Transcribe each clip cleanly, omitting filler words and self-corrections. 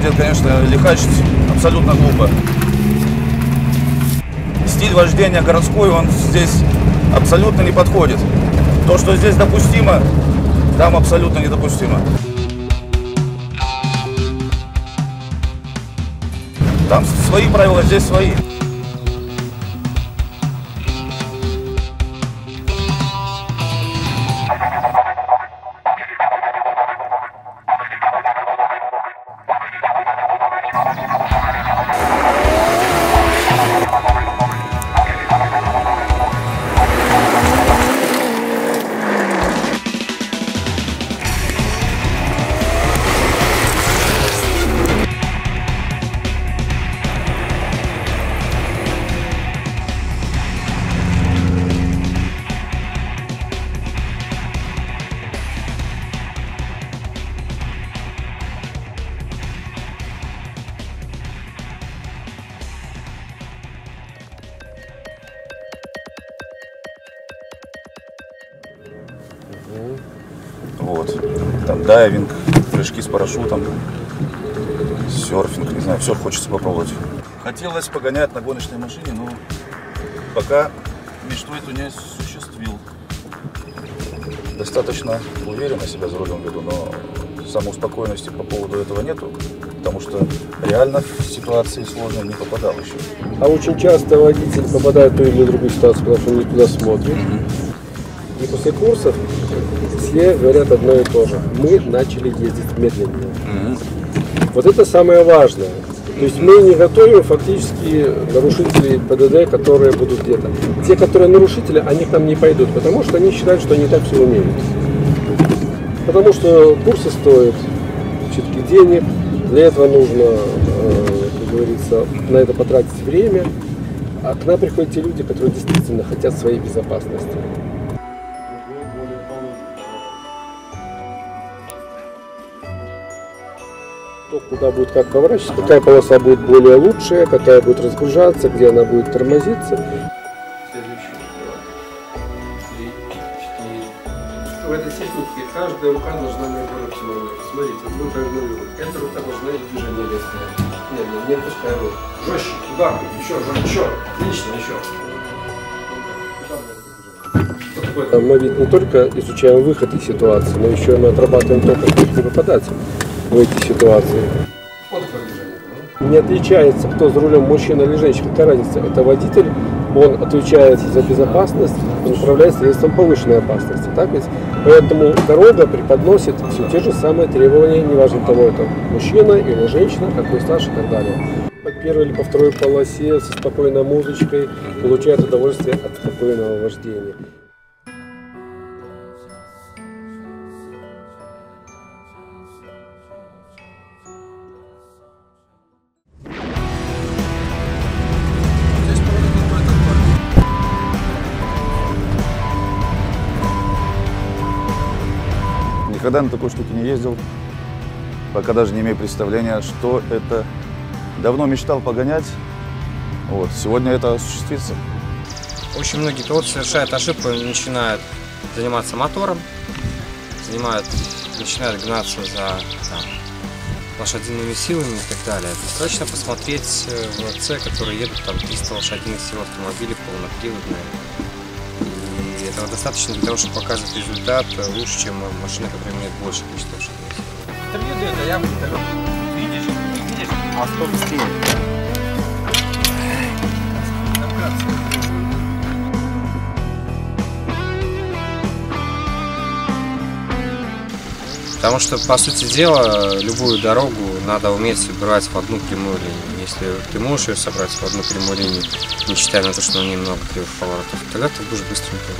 выглядит, конечно, лихачить абсолютно глупо. Стиль вождения городской, он здесь абсолютно не подходит. То, что здесь допустимо, там абсолютно недопустимо. Там свои правила, здесь свои. Вот. Там дайвинг, прыжки с парашютом, серфинг, не знаю, все хочется попробовать. Хотелось погонять на гоночной машине, но пока мечту эту не осуществил. Достаточно уверенно себя за рулем веду, но самоуспокоенности по поводу этого нету, потому что реально в ситуации сложной не попадал еще. А очень часто водитель попадает в ту или другую ситуацию, потому что он не туда смотрит. И после курсов все говорят одно и то же. Мы начали ездить медленнее. Вот это самое важное. То есть мы не готовим фактически нарушителей ПДД, которые будут где-то. Те, которые нарушители, они к нам не пойдут, потому что они считают, что они так все умеют. Потому что курсы стоят все-таки денег. Для этого нужно, как говорится, на это потратить время. А к нам приходят те люди, которые действительно хотят своей безопасности. Куда будет как поворачиваться, какая полоса будет более лучшая, какая будет разгружаться, где она будет тормозиться. В этой технике каждая рука должна наиболее оптимальна. Смотрите, вы проигнорируете. Эта рука должна иметь движение резкое. Не отпускай руку. Жестче, удар, еще. Отлично, еще. Мы ведь не только изучаем выход из ситуации, но еще и мы отрабатываем то, как не попадать в эти ситуации. Не отличается, кто за рулем, мужчина или женщина, какая разница. Это водитель, он отвечает за безопасность, он управляет средством повышенной опасности. Так ведь? Поэтому дорога преподносит все те же самые требования, неважно того, это мужчина или женщина, какой стаж и так далее. По первой или по второй полосе со спокойной музычкой получает удовольствие от спокойного вождения. Никогда на такой штуке не ездил, пока даже не имею представления, что это. Давно мечтал погонять, вот, сегодня это осуществится. Очень многие пилоты совершают ошибку, начинают заниматься мотором, начинают гнаться за лошадиными силами и так далее. Достаточно посмотреть ВЦ, которые едут там 300 лошадиных сил автомобилей полноприводные. И этого достаточно для того, чтобы показывать результат лучше, чем машина, которая имеет больше количество лошадиных сил. Интервью дает, а я видишь, а что быстрее? Потому что, по сути дела, любую дорогу надо уметь собирать в одну прямую линию. Если ты можешь ее собрать в одну прямую линию, не считая на то, что на ней много кривых поворотов, тогда ты будешь быстренько.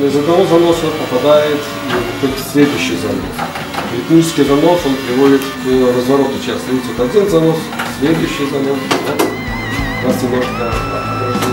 Из одного заноса попадает в следующий занос. Ритмический занос он приводит к развороту часто. Видите, вот один занос, следующий занос. Вот. У нас немножко ограждение.